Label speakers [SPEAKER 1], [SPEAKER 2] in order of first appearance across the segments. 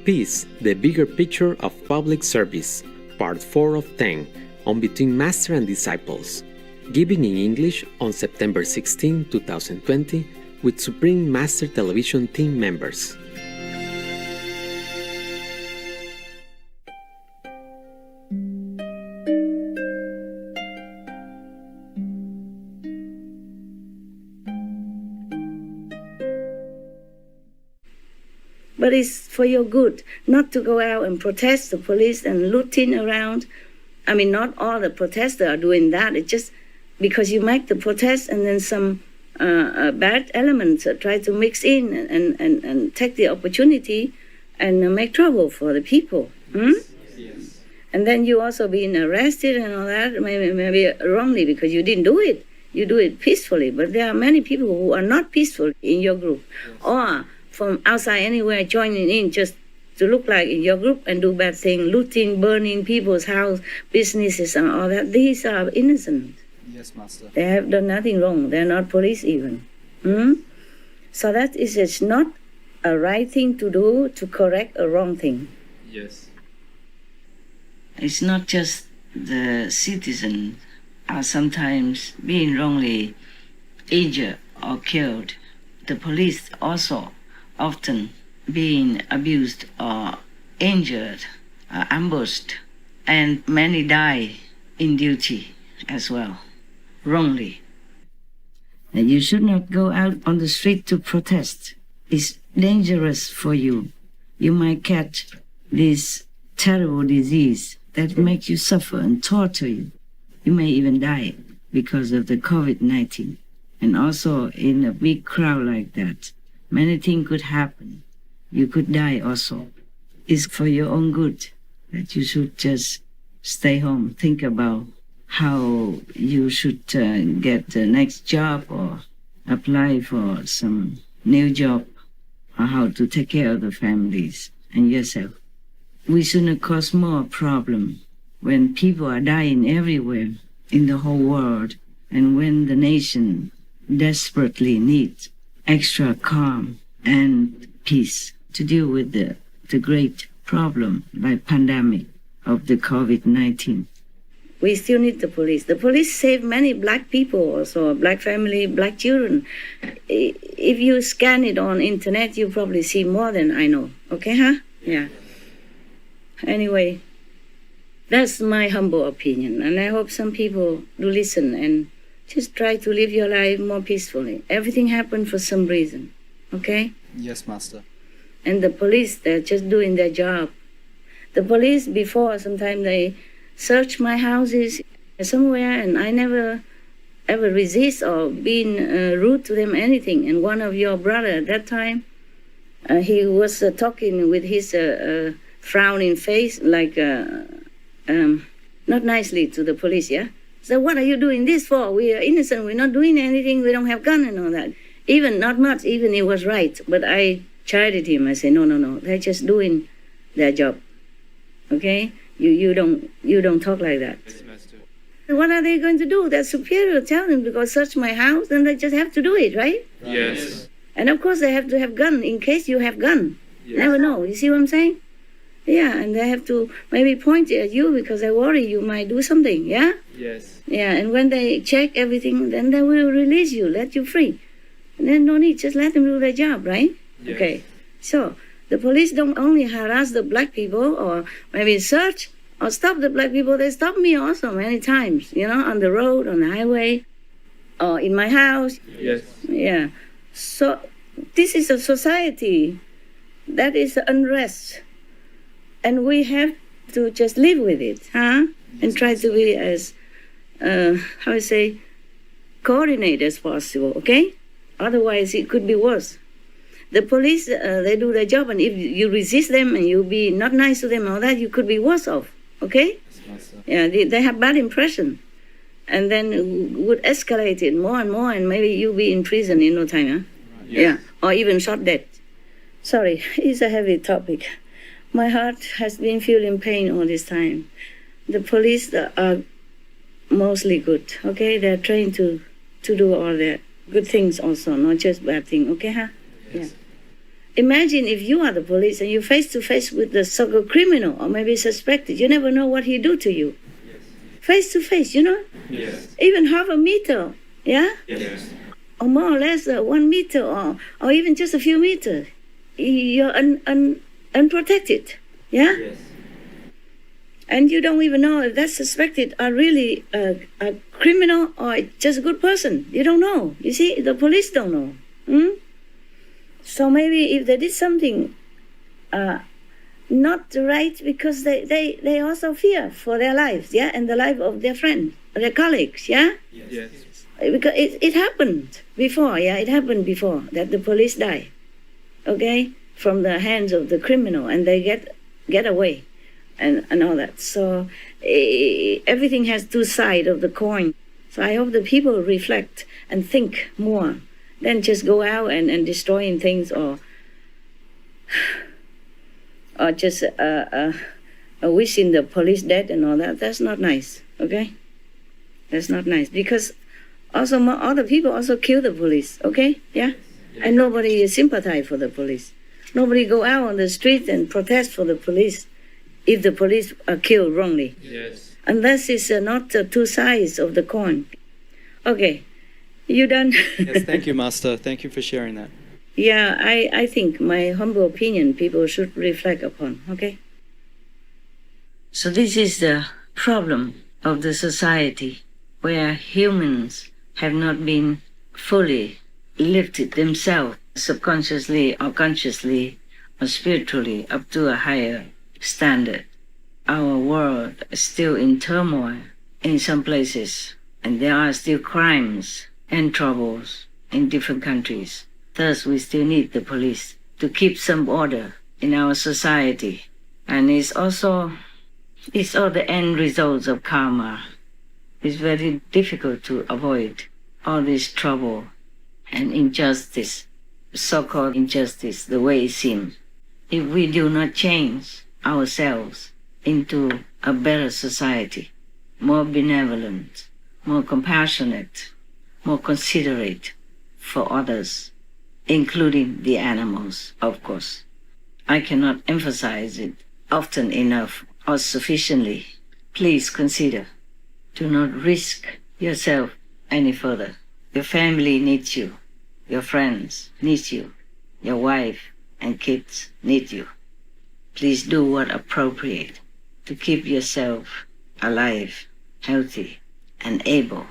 [SPEAKER 1] Peace, the Bigger Picture of Public Service, Part 4 of 10, on Between Master and Disciples, given in English on September 16, 2020, with Supreme Master Television team members.
[SPEAKER 2] But it's for your good, not to go out and protest the police and looting around. I mean, not all the protesters are doing that. It's just because you make the protest and then some bad elements try to mix in and take the opportunity and make trouble for the people. Yes. And then you also being arrested and all that, maybe wrongly because you didn't do it. You do it peacefully. But there are many people who are not peaceful in your group. Yes. Or from outside anywhere joining in just to look like in your group and do bad things, looting, burning people's house, businesses and all that. These are innocent.
[SPEAKER 3] Yes, Master.
[SPEAKER 2] They have done nothing wrong. They're not police even. So that is it's not a right thing to do to correct a wrong thing.
[SPEAKER 3] Yes.
[SPEAKER 2] It's not just the citizens are sometimes being wrongly injured or killed. The police also often being abused or injured or ambushed, and many die in duty as well, wrongly. And you should not go out on the street to protest. It's dangerous for you. You might catch this terrible disease that makes you suffer and torture you. You may even die because of the COVID-19. And also in a big crowd like that, many things could happen. You could die also. It's for your own good that you should just stay home. Think about how you should get the next job or apply for some new job or how to take care of the families and yourself. We shouldn't cause more problem when people are dying everywhere in the whole world and when the nation desperately needs extra calm and peace to deal with the great problem like pandemic of the COVID-19. We still need the police. The police save many black people also, black family, black children. If you scan it on internet, you probably see more than I know. Okay, huh? Yeah. Anyway, that's my humble opinion, and I hope some people do listen and just try to live your life more peacefully. Everything happened for some reason, okay?
[SPEAKER 3] Yes, Master.
[SPEAKER 2] And the police, they're just doing their job. The police before, sometimes they search my houses somewhere, and I never ever resist or been rude to them, anything. And one of your brother at that time, he was talking with his frowning face, like not nicely to the police, yeah? So what are you doing this for? We are innocent, we're not doing anything, we don't have gun and all that. Even, not much, even he was right, but I chided him. I said, no, they're just doing their job, okay? You don't talk like that.
[SPEAKER 3] Yes, Master.
[SPEAKER 2] What are they going to do? Their superior tell them to go search my house, then they just have to do it, right?
[SPEAKER 3] Yes.
[SPEAKER 2] And of course they have to have gun in case you have gun.
[SPEAKER 3] Yes.
[SPEAKER 2] Never know, you see what I'm saying? Yeah, and they have to maybe point it at you because they worry you might do something, yeah?
[SPEAKER 3] Yes.
[SPEAKER 2] Yeah, and when they check everything, then they will release you, let you free. And then no need, just let them do their job, right?
[SPEAKER 3] Yes.
[SPEAKER 2] Okay, so the police don't only harass the black people or maybe search or stop the black people, they stop me also many times, you know, on the road, on the highway, or in my house.
[SPEAKER 3] Yes.
[SPEAKER 2] Yeah, so this is a society that is unrest. And we have to just live with it, huh? And try to be as, coordinated as possible, okay? Otherwise, it could be worse. The police, they do their job, and if you resist them and you be not nice to them and all that, you could be worse off, okay?
[SPEAKER 3] Yes,
[SPEAKER 2] yeah, they have bad impression. And then would escalate it more and more, and maybe you'll be in prison in no time, huh?
[SPEAKER 3] Right. Yes.
[SPEAKER 2] Yeah, or even shot dead. Sorry, it's a heavy topic. My heart has been feeling pain all this time. The police are mostly good, okay? They're trained to do all the good things also, not just bad things, okay, huh?
[SPEAKER 3] Yes.
[SPEAKER 2] Yeah. Imagine if you are the police and you're face to face with the so-called criminal or maybe suspected. You never know what he do to you.
[SPEAKER 3] Yes.
[SPEAKER 2] Face to face,
[SPEAKER 3] Yes.
[SPEAKER 2] even half a meter, yeah?
[SPEAKER 3] Yes.
[SPEAKER 2] Or more or less 1 meter or even just a few meters. You're unprotected, yeah?
[SPEAKER 3] Yes.
[SPEAKER 2] And you don't even know if that suspected are really a criminal or just a good person. You don't know. You see, the police don't know. So maybe if they did something not right, because they also fear for their lives, yeah, and the life of their friends, their colleagues, yeah?
[SPEAKER 3] Yes.
[SPEAKER 2] Because it happened before, yeah, it happened before that the police die, okay, from the hands of the criminal, and they get away and all that. So everything has two sides of the coin. So I hope the people reflect and think more than just go out and destroying things or just wishing the police dead and all that. That's not nice, okay? That's not nice, because also other people also kill the police, okay? Yeah? And nobody sympathize for the police. Nobody go out on the street and protest for the police if the police are killed wrongly.
[SPEAKER 3] Yes.
[SPEAKER 2] Unless it's not two sides of the coin. Okay, you done?
[SPEAKER 3] Yes, thank you, Master. Thank you for sharing that.
[SPEAKER 2] Yeah, I think my humble opinion people should reflect upon, okay? So this is the problem of the society where humans have not been fully lifted themselves subconsciously or consciously or spiritually up to a higher standard. Our world is still in turmoil in some places, and there are still crimes and troubles in different countries. Thus, we still need the police to keep some order in our society. And it's all the end results of karma. It's very difficult to avoid all this trouble and injustice, so-called injustice, the way it seems. If we do not change ourselves into a better society, more benevolent, more compassionate, more considerate for others, including the animals, of course. I cannot emphasize it often enough or sufficiently. Please consider. Do not risk yourself any further. Your family needs you. Your friends need you. Your wife and kids need you. Please do what appropriate to keep yourself alive, healthy, and able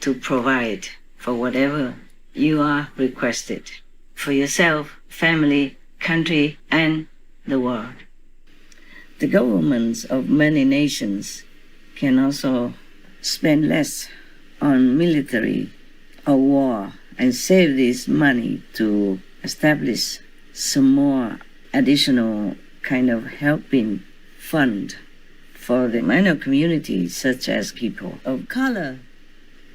[SPEAKER 2] to provide for whatever you are requested for yourself, family, country, and the world. The governments of many nations can also spend less on military or war and save this money to establish some more additional kind of helping fund for the minor communities such as people of color.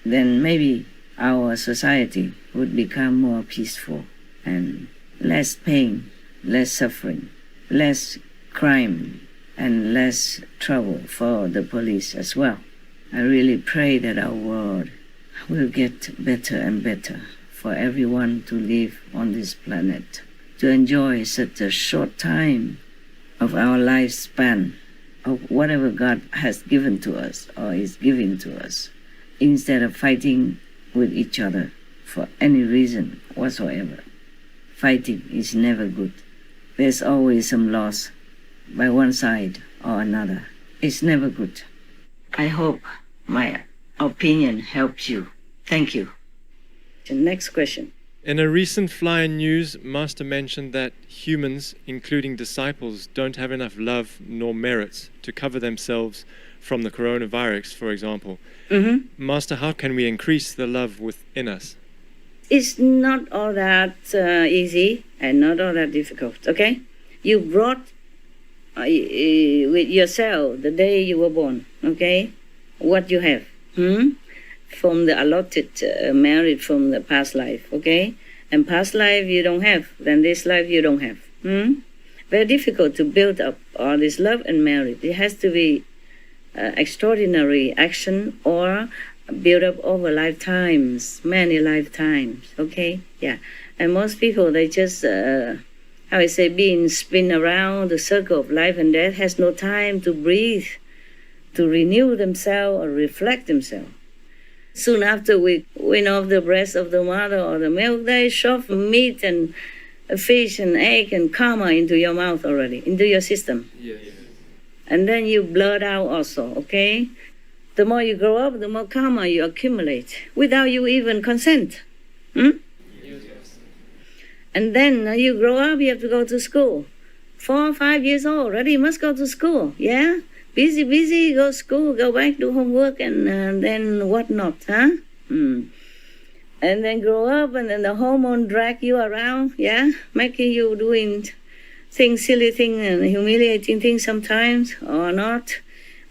[SPEAKER 2] Then maybe our society would become more peaceful and less pain, less suffering, less crime, and less trouble for the police as well. I really pray that our world will get better and better for everyone to live on this planet, to enjoy such a short time of our lifespan of whatever God has given to us or is giving to us, instead of fighting with each other for any reason whatsoever. Fighting is never good. There's always some loss by one side or another. It's never good. I hope my opinion helps you. Thank you. The next question.
[SPEAKER 4] In a recent Flyer News, Master mentioned that humans, including disciples, don't have enough love nor merit to cover themselves from the coronavirus, for example. Master, how can we increase the love within us?
[SPEAKER 2] It's not all that easy and not all that difficult, okay? You brought with yourself the day you were born, okay? What you have, from the allotted merit from the past life, okay? And past life you don't have, then this life you don't have. Very difficult to build up all this love and merit. It has to be extraordinary action or build up over lifetimes, many lifetimes, okay? Yeah. And most people, they just how I say, being spin around the circle of life and death, has no time to breathe, to renew themselves or reflect themselves. Soon after we win off the breast of the mother or the milk, they shove meat and fish and egg and karma into your mouth already, into your system.
[SPEAKER 3] Yes.
[SPEAKER 2] And then you blurt out also, okay? The more you grow up, the more karma you accumulate without you even consent. Hmm? And then you grow up, you have to go to school. 4 or 5 years old already, you must go to school, yeah? Busy, go to school, go back, do homework, and then whatnot, huh? And then grow up, and then the hormone drag you around, yeah? Making you doing things, silly things, and humiliating things sometimes, or not.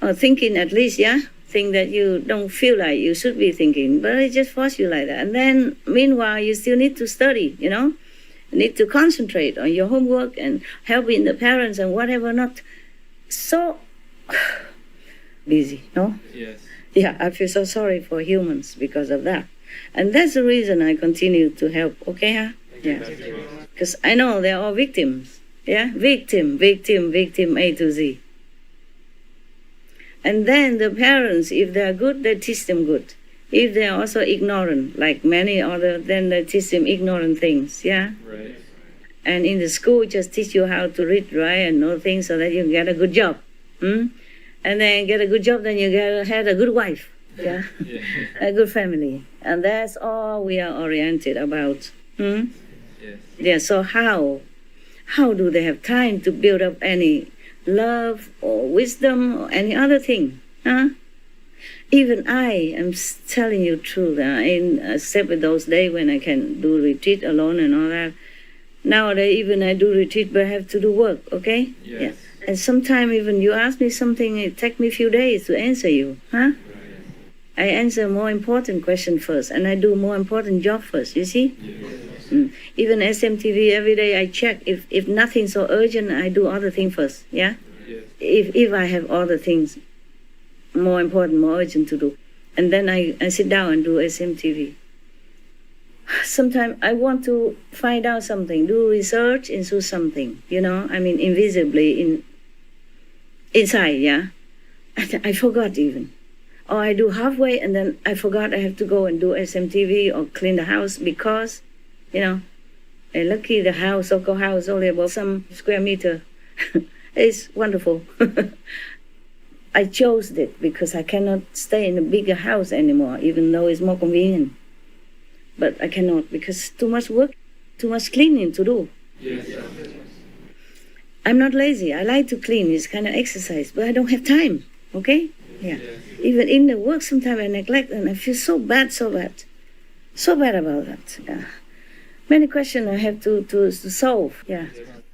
[SPEAKER 2] Or thinking at least, yeah? Think that you don't feel like you should be thinking, but it just forces you like that. And then, meanwhile, you still need to study, you know? You need to concentrate on your homework and helping the parents and whatever not. So busy, no?
[SPEAKER 3] Yes.
[SPEAKER 2] Yeah, I feel so sorry for humans because of that. And that's the reason I continue to help, okay, huh? Yeah. Because I know they're all victims, yeah? Victim, A to Z. And then the parents, if they're good, they teach them good. If they're also ignorant, like many other, then they teach them ignorant things, yeah?
[SPEAKER 3] Right.
[SPEAKER 2] And in the school, just teach you how to read, write, and know things so that you can get a good job. And then get a good job, then you had a good wife, yeah? A good family. And that's all we are oriented about.
[SPEAKER 3] Yes.
[SPEAKER 2] Yeah, so how do they have time to build up any love or wisdom or any other thing, huh? Even I am telling you truth, except with those days when I can do retreat alone and all that. Nowadays, even I do retreat, but I have to do work, okay?
[SPEAKER 3] Yes.
[SPEAKER 2] Yeah. And sometimes even you ask me something, it takes me a few days to answer you, huh? I answer more important question first, and I do more important job first, you see?
[SPEAKER 3] Yes.
[SPEAKER 2] Even SMTV, every day I check. If nothing so urgent, I do other things first, yeah?
[SPEAKER 3] Yes.
[SPEAKER 2] If I have other things more important, more urgent to do. And then I sit down and do SMTV. Sometimes I want to find out something, do research into something, you know, I mean invisibly inside, yeah? I forgot even. Or I do halfway and then I forgot I have to go and do SMTV or clean the house because, you know, and lucky the house, so-called house, only about some square meter. It's wonderful. I chose it because I cannot stay in a bigger house anymore, even though it's more convenient. But I cannot because too much work, too much cleaning to do.
[SPEAKER 3] Yes.
[SPEAKER 2] I'm not lazy. I like to clean. It's kind of exercise, but I don't have time. Okay? Yeah. Even in the work, sometimes I neglect and I feel so bad about that. Yeah. Many questions I have to solve. Yeah.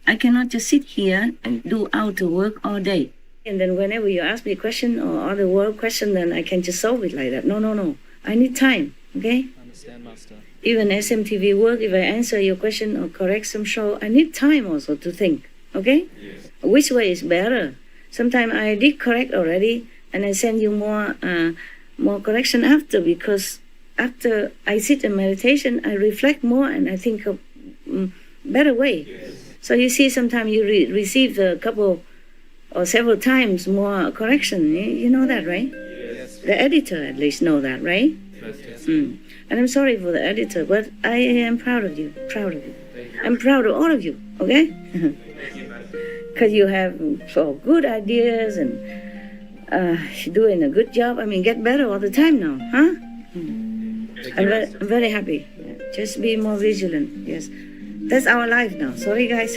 [SPEAKER 2] I cannot just sit here and do outer work all day. And then whenever you ask me a question or other world question, then I can just solve it like that. No. I need time, okay?
[SPEAKER 3] I understand, Master.
[SPEAKER 2] Even SMTV work, if I answer your question or correct some show, I need time also to think, okay?
[SPEAKER 3] Yes.
[SPEAKER 2] Which way is better? Sometimes I did correct already, and I send you more correction after, because after I sit in meditation, I reflect more and I think of better way.
[SPEAKER 3] Yes.
[SPEAKER 2] So you see, sometimes you receive a couple or several times more correction. You know that, right?
[SPEAKER 3] Yes.
[SPEAKER 2] The editor at least know that, right?
[SPEAKER 3] Yes.
[SPEAKER 2] And I'm sorry for the editor, but I am proud of you. I'm proud of all of you, okay? Because you have good ideas and doing a good job. I mean, get better all the time now, huh? I'm very happy. Just be more vigilant, yes. That's our life now. Sorry, guys.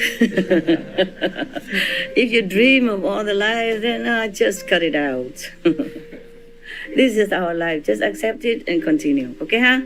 [SPEAKER 2] If you dream of all the life, then just cut it out. This is our life. Just accept it and continue. Okay, huh?